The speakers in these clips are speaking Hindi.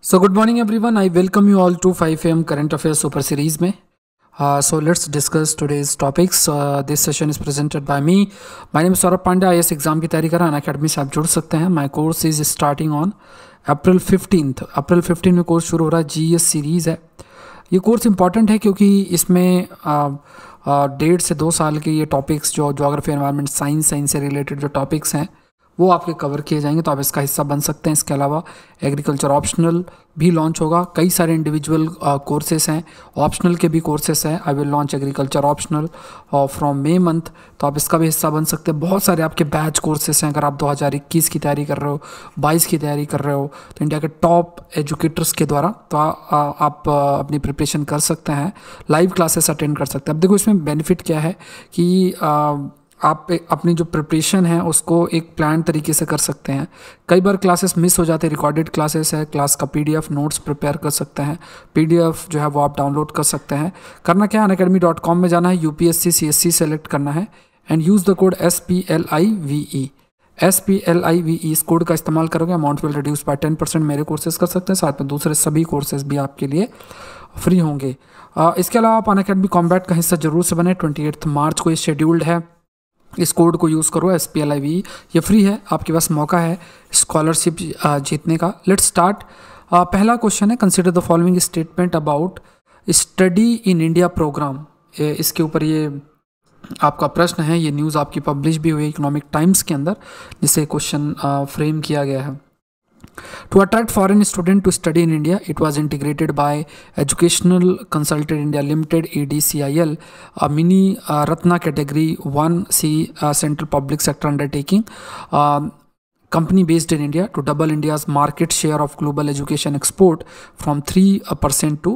So good morning everyone. I welcome you all to 5 am Current Affairs Super Series में. So let's discuss today's topics. This session is presented by me. My name is Saurabh Pandya. IAS exam की तैयारी कर रहा हूँ अनअकैडमी से आप जुड़ सकते हैं. My course is starting on April 15th. April 15 में कोर्स शुरू हो रहा है. GS सीरीज़ है. ये कोर्स इंपॉर्टेंट है क्योंकि इसमें 1.5 से 2 साल के ये टॉपिक्स जो ज्योग्राफी एनवायरनमेंट साइंस से रिलेटेड जो टॉपिक्स हैं वो आपके कवर किए जाएंगे, तो आप इसका हिस्सा बन सकते हैं. इसके अलावा एग्रीकल्चर ऑप्शनल भी लॉन्च होगा. कई सारे इंडिविजुअल कोर्सेस हैं, ऑप्शनल के भी कोर्सेस हैं. I will launch agriculture optional from May month, तो आप इसका भी हिस्सा बन सकते हैं. बहुत सारे आपके बैच कोर्सेस हैं. अगर आप 2021 की तैयारी कर रहे हो, 22 की तैयारी कर रहे हो, तो इंडिया के टॉप एजुकेटर्स के द्वारा तो आप अपनी प्रिपरेशन कर सकते हैं. लाइव क्लासेस अटेंड कर सकते हैं. अब देखो इसमें बेनिफिट क्या है कि आप अपनी जो प्रिपरेशन है उसको एक प्लान तरीके से कर सकते हैं. कई बार क्लासेस मिस हो जाते हैं. रिकॉर्डेड क्लासेस है, क्लास का पीडीएफ नोट्स प्रिपेयर कर सकते हैं. पीडीएफ जो है वो आप डाउनलोड कर सकते हैं. करना क्या है, unacademy.com में जाना है, यूपीएससी सीएससी सेलेक्ट करना है and use the code SPLIVE. इस कोड का इस्तेमाल करोगे अमाउंट विल रिड्यूस बाय 10%. मेरे कोर्सेज कर सकते हैं, साथ में दूसरे सभी कोर्सेज भी आपके लिए फ्री होंगे. इसके अलावा आप अनअकैडमी कॉम्बैट का हिस्सा जरूर से बने. 28 मार्च को ये शेड्यूल्ड है. इस कोड को यूज़ करो SPLIVE. ये फ्री है, आपके पास मौका है स्कॉलरशिप जीतने का. Let's start. पहला क्वेश्चन है, consider the following statement about study in India program. इसके ऊपर ये आपका प्रश्न है. ये न्यूज़ आपकी पब्लिश भी हुई इकोनॉमिक टाइम्स के अंदर, जिसे क्वेश्चन फ्रेम किया गया है. To attract foreign students to study in India, it was integrated by Educational Consultant India Limited (EDCIL), a mini Ratna Category 1C central public sector undertaking. Company based in India to double India's market share of global education export from 3% to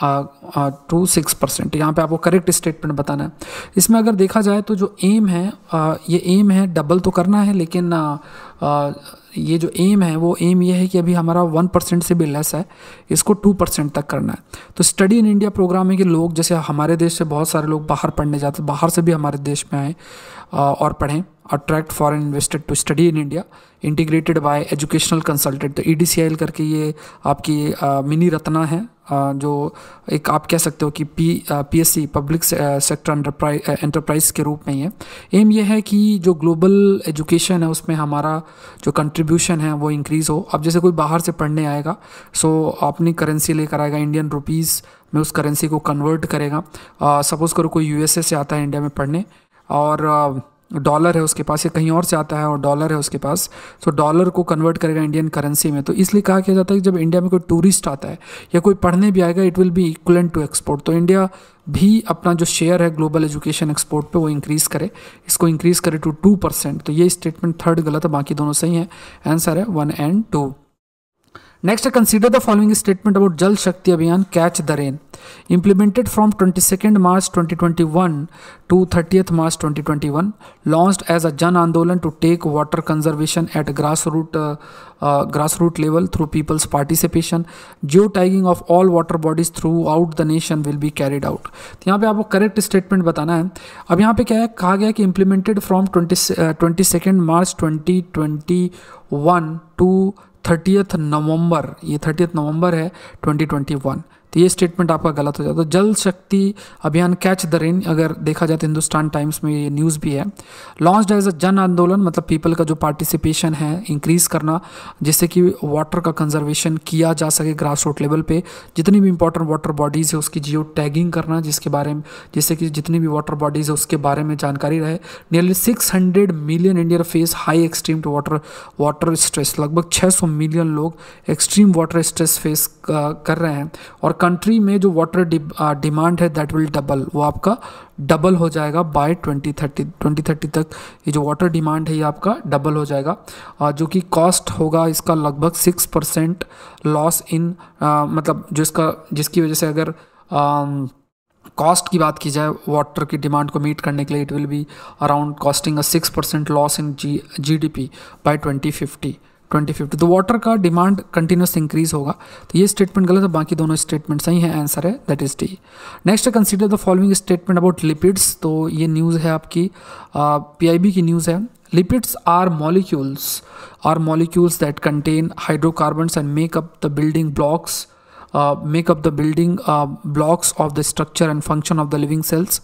6%. यहाँ पे आपको करेक्ट स्टेटमेंट बताना है. इसमें अगर देखा जाए तो जो एम है, ये एम है डबल तो करना है, लेकिन ये जो एम है वो एम ये है कि अभी हमारा 1% से भी लेस है, इसको 2% तक करना है. तो स्टडी इन इंडिया प्रोग्राम में कि लोग जैसे हमारे देश से बहुत सारे लोग बाहर पढ़ने जाते हैं, बाहर से भी हमारे देश में आए और पढ़ें. Attract foreign investor to study in India, integrated by educational consultant. तो EDCIL करके ये आपकी मिनी रत्ना है, जो एक आप कह सकते हो कि PSC पब्लिक सेक्टर एंटरप्राइज के रूप में ही है. एम ये है कि जो ग्लोबल एजुकेशन है उसमें हमारा जो कंट्रीब्यूशन है वो इंक्रीज़ हो. अब जैसे कोई बाहर से पढ़ने आएगा, सो अपनी करेंसी लेकर आएगा, इंडियन रुपीज़ में उस करेंसी को कन्वर्ट करेगा. सपोज़ करो कोई USA से आता है इंडिया में पढ़ने और डॉलर है उसके पास, या कहीं और से आता है और डॉलर है उसके पास, तो डॉलर को कन्वर्ट करेगा इंडियन करेंसी में. तो इसलिए कहा किया जाता है कि जब इंडिया में कोई टूरिस्ट आता है या कोई पढ़ने भी आएगा, it will be equivalent to export. तो इंडिया भी अपना जो शेयर है ग्लोबल एजुकेशन एक्सपोर्ट पे वो इंक्रीज़ करे, इसको इंक्रीज़ करे टू 2%. तो ये स्टेटमेंट थर्ड गलत है, बाकी दोनों सही है. आंसर है 1 and 2. नेक्स्ट है, consider the following statement about जल शक्ति अभियान catch the rain. Implemented from 22nd March 2021 to 30th March 2021, launched as a Jan Andolan to take water conservation at grassroots level through people's participation. Geotagging of all water bodies throughout the nation will be carried out. तो यहाँ पे आपको करेक्ट स्टेटमेंट बताना है. अब यहाँ पे क्या है, कहा गया कि implemented from 22nd March 2021 to 30th नवंबर, ये 30th नवंबर है 2021. तो ये स्टेटमेंट आपका गलत हो जाता है. तो जल शक्ति अभियान कैच द रेन अगर देखा जाए तो हिंदुस्तान टाइम्स में ये न्यूज़ भी है. लॉन्च्ड एज अ जन आंदोलन, मतलब पीपल का जो पार्टिसिपेशन है इंक्रीज़ करना, जिससे कि वाटर का कंजर्वेशन किया जा सके ग्रास रूट लेवल पे. जितनी भी इंपॉर्टेंट वाटर बॉडीज़ है उसकी जियो टैगिंग करना, जिसके बारे में, जिससे कि जितनी भी वाटर बॉडीज़ है उसके बारे में जानकारी रहे. Nearly 600 million India face high extreme to water stress. लगभग 600 मिलियन लोग एक्सट्रीम वाटर स्ट्रेस फेस कर रहे हैं. और कंट्री में जो वाटर डिमांड है दैट विल डबल, वो आपका डबल हो जाएगा बाय 2030 तक. ये जो वाटर डिमांड है ये आपका डबल हो जाएगा, जो कि कॉस्ट होगा इसका लगभग 6% लॉस इन, मतलब जो इसका जिसकी वजह से अगर कॉस्ट की बात की जाए वाटर की डिमांड को मीट करने के लिए, it will be around costing a 6% loss in GDP by 2050. तो वाटर का डिमांड कंटिन्यूस इंक्रीज होगा. तो ये स्टेटमेंट गलत है, बाकी दोनों स्टेटमेंट सही है. आंसर है दैट इज डी. नेक्स्ट है, consider the following statement about lipids. तो ये न्यूज़ है आपकी PIB की न्यूज़ है. Lipids are molecules that contain hydrocarbons and make up the building blocks of the structure and function of the living cells.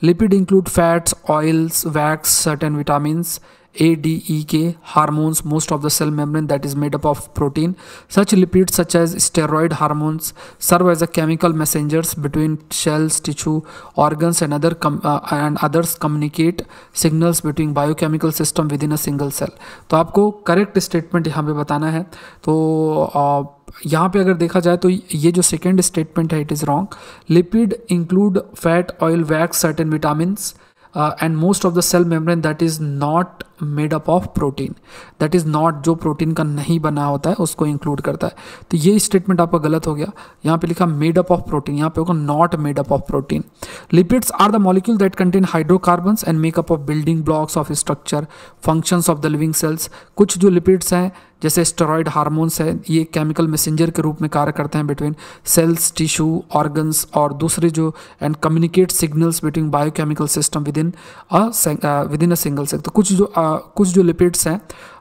Lipid include fats, oils, wax, certain vitamins A, D, E, K, hormones, most of the cell membrane that is made up of protein. Such lipids such as steroid hormones serve as a chemical messengers between cells, tissue, organs and others communicate signals between biochemical system within a single cell. तो आपको करेक्ट स्टेटमेंट यहाँ पे बताना है। तो यहाँ पे अगर देखा जाए तो ये जो सेकेंड स्टेटमेंट है it is wrong. Lipid include fat, oil, wax, certain vitamins and most of the cell membrane that is not made up of protein, that is not, जो प्रोटीन का नहीं बना होता है उसको इंक्लूड करता है। तो ये स्टेटमेंट आपका गलत हो गया। यहाँ पे लिखा मेड अप ऑफ प्रोटीन, यहाँ पे होगा not made up of protein. Lipids are the molecule that contain hydrocarbons and makeup of building blocks of structure functions of the living cells. कुछ जो लिपिड्स हैं जैसे स्टेरॉयड हार्मोन्स है, ये केमिकल मैसेंजर के रूप में कार्य करते हैं बिटवीन सेल्स, टिश्यू, ऑर्गन्स और दूसरे जो and communicate signals between biochemical system within a single cell. तो कुछ जो लिपिड्स हैं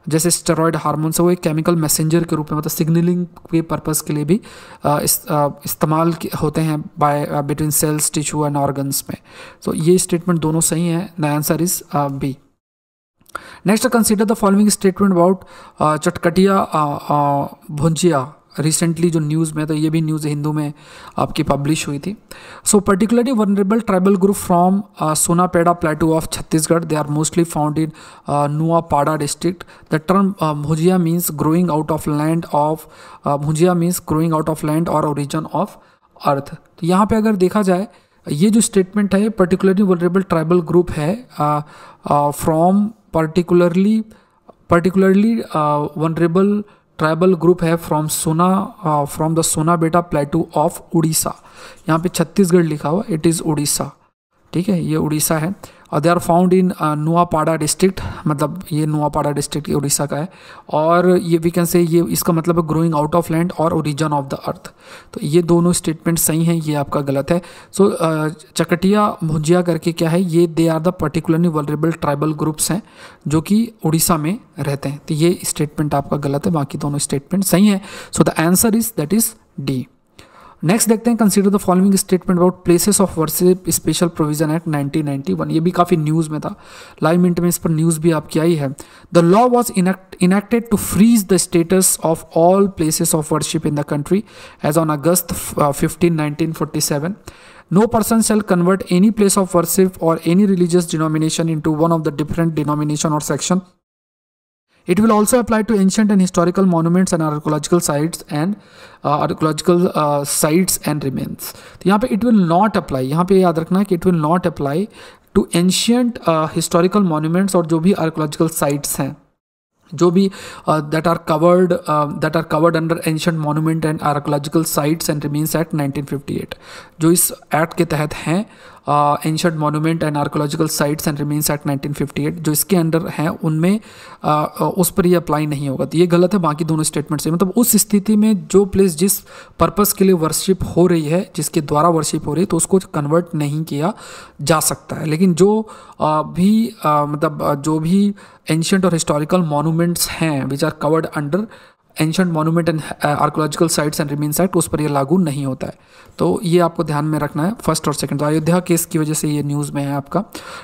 जैसे स्टेरॉयड हार्मोन्स है वो एक केमिकल मैसेंजर के रूप में मतलब सिग्नलिंग के पर्पस के लिए भी इस्तेमाल होते हैं between cells, tissue and organs में। तो ये स्टेटमेंट दोनों सही हैं। The answer is B. Next consider the following statement about Chuktia Bhunjia. Recently जो न्यूज़ में, तो ये भी न्यूज़ हिंदू में आपकी पब्लिश हुई थी। So particularly vulnerable tribal group from Sonapeda plateau of Chhattisgarh, they are mostly found in Nuapada district. The term Bhunjia means growing out of land और ओरिजिन ऑफ अर्थ। तो यहाँ पे अगर देखा जाए ये जो स्टेटमेंट है पर्टिकुलरली वनरेबल ट्राइबल ग्रुप है from particularly vulnerable tribal group है from the Sonabeda plateau of Orissa. यहाँ पे छत्तीसगढ़ लिखा हुआ, इट इज़ उड़ीसा, ठीक है, ये उड़ीसा है। और they are found in Nuapada district, मतलब ये नुआपाड़ा डिस्ट्रिक्ट उड़ीसा का है। और ये वी कैन से ये इसका मतलब है ग्रोइंग आउट ऑफ लैंड और ओरिजिन ऑफ द अर्थ। तो ये दोनों स्टेटमेंट सही हैं, ये आपका गलत है। सो चकटिया भुजिया करके क्या है, ये they are the particularly vulnerable tribal groups हैं जो कि उड़ीसा में रहते हैं। तो ये स्टेटमेंट आपका गलत है, बाकी दोनों स्टेटमेंट सही हैं। So the answer is that is D. Next देखते हैं, consider the following statement about places of worship special provision act 1991। ये भी काफ़ी न्यूज़ में था, लाइव मिनट में इस पर न्यूज़ भी आपकी आई है। The law was enacted to freeze the status of all places of worship in the country as on August 15, 1947। No person shall convert any place of worship or any religious denomination into one of the different denomination or section. It will also apply to ancient and historical monuments and archaeological sites and remains. तो यहाँ पे it will not apply, यहाँ पे याद रखना है कि it will not apply to ancient historical monuments और जो भी archaeological sites हैं, जो भी that are covered under ancient monument and archaeological sites and remains act 1958, जो इस एक्ट के तहत हैं ancient monument and archaeological sites and remains act 1958, जो इसके अंडर हैं उनमें उस पर ये अप्लाई नहीं होगा। तो ये गलत है, बाकी दोनों स्टेटमेंट से मतलब उस स्थिति में जो प्लेस जिस पर्पस के लिए वर्शिप हो रही है, जिसके द्वारा वर्शिप हो रही है, तो उसको कन्वर्ट नहीं किया जा सकता है। लेकिन जो भी एंशिएंट और हिस्टोरिकल मॉन्यूमेंट्स हैं which are covered under ancient monument and archaeological sites and remains act, उस पर यह लागू नहीं होता है। तो ये आपको ध्यान में रखना है, फर्स्ट और सेकंड। तो अयोध्या केस की वजह से ये न्यूज़ में है आपका।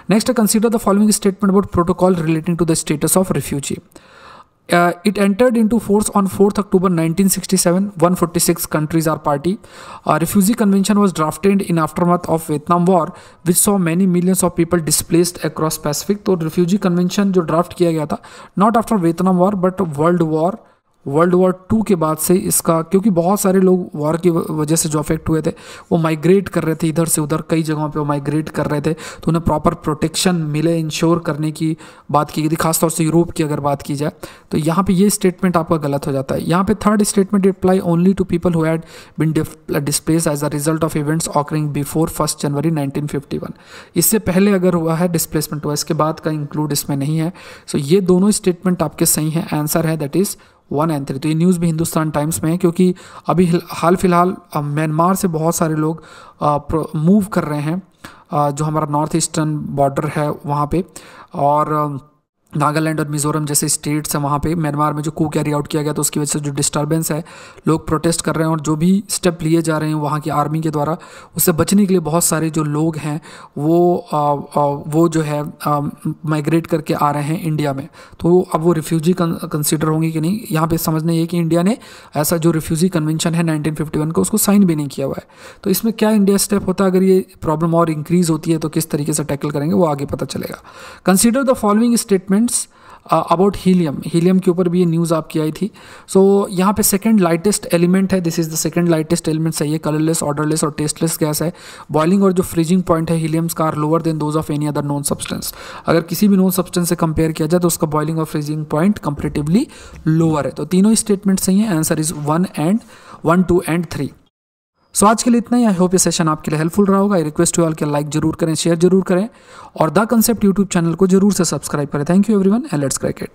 Next, consider the following statement about protocol relating to the status of refugee. It entered into force on 4th October 1967. 146 countries are party. Refugee Convention was drafted in aftermath of Vietnam War, which saw many millions of people displaced across Pacific. तो Refugee Convention जो ड्राफ्ट किया गया था, not after Vietnam War but world war 2 के बाद से इसका, क्योंकि बहुत सारे लोग वॉर की वजह से जो अफेक्ट हुए थे वो माइग्रेट कर रहे थे इधर से उधर, कई जगहों पे वो माइग्रेट कर रहे थे, तो उन्हें प्रॉपर प्रोटेक्शन मिले, इंश्योर करने की बात की गई थी, खासतौर से यूरोप की अगर बात की जाए। तो यहाँ पे ये स्टेटमेंट आपका गलत हो जाता है। यहाँ पे third statement apply only to people who had been displaced as a result of events occurring before 1 January 1951। इससे पहले अगर हुआ है डिस्प्लेसमेंट हुआ, इसके बाद का इंक्लूड इसमें नहीं है। सो ये दोनों स्टेटमेंट आपके सही हैं, आंसर है दैट इज़ 1 and 3। तो ये न्यूज़ भी हिंदुस्तान टाइम्स में है, क्योंकि अभी हाल फिलहाल म्यांमार से बहुत सारे लोग मूव कर रहे हैं, जो हमारा नॉर्थ ईस्टर्न बॉर्डर है वहाँ पे, और नागालैंड और मिजोरम जैसे स्टेट्स हैं वहाँ पे म्यांमार में जो कू कैरी आउट किया गया तो उसकी वजह से जो डिस्टर्बेंस है, लोग प्रोटेस्ट कर रहे हैं और जो भी स्टेप लिए जा रहे हैं वहाँ की आर्मी के द्वारा, उससे बचने के लिए बहुत सारे जो लोग हैं वो जो है माइग्रेट करके आ रहे हैं इंडिया में। तो अब वो रिफ्यूजी कंसिडर होंगे कि नहीं, यहाँ पे समझना ये कि इंडिया ने ऐसा जो रिफ्यूजी कन्वेंशन है 1951 का उसको साइन भी नहीं किया हुआ है। तो इसमें क्या इंडिया स्टेप होता है, अगर ये प्रॉब्लम और इंक्रीज़ होती है तो किस तरीके से टैकल करेंगे वो आगे पता चलेगा। Consider the following statements about helium. Helium के ऊपर भी ये न्यूज़ आपकी आई थी। सो यहाँ पे सेकंड लाइटेस्ट एलिमेंट है, this is the second lightest element सही है, कलरलेस, ऑर्डरलेस और टेस्टलेस गैस है। बॉइलिंग और जो फ्रीजिंग पॉइंट है हीलियम्स का are lower than those of any other non substance. अगर किसी भी नॉन सब्सटेंस से कंपेयर किया जाए तो उसका बॉइलिंग और फ्रीजिंग पॉइंट कंपेरेटिवली लोअर है। तो तीनों ही स्टेटमेंट सही है, आंसर इज 1, 2 एंड 3। सो आज के लिए इतना ही। आई होप ये सेशन आपके लिए हेल्पफुल रहा होगा। आई रिक्वेस्ट यू ऑल के लाइक जरूर करें, शेयर जरूर करें और द कंसेप्ट यूट्यूब चैनल को जरूर से सब्सक्राइब करें। Thank you everyone and let's crack it.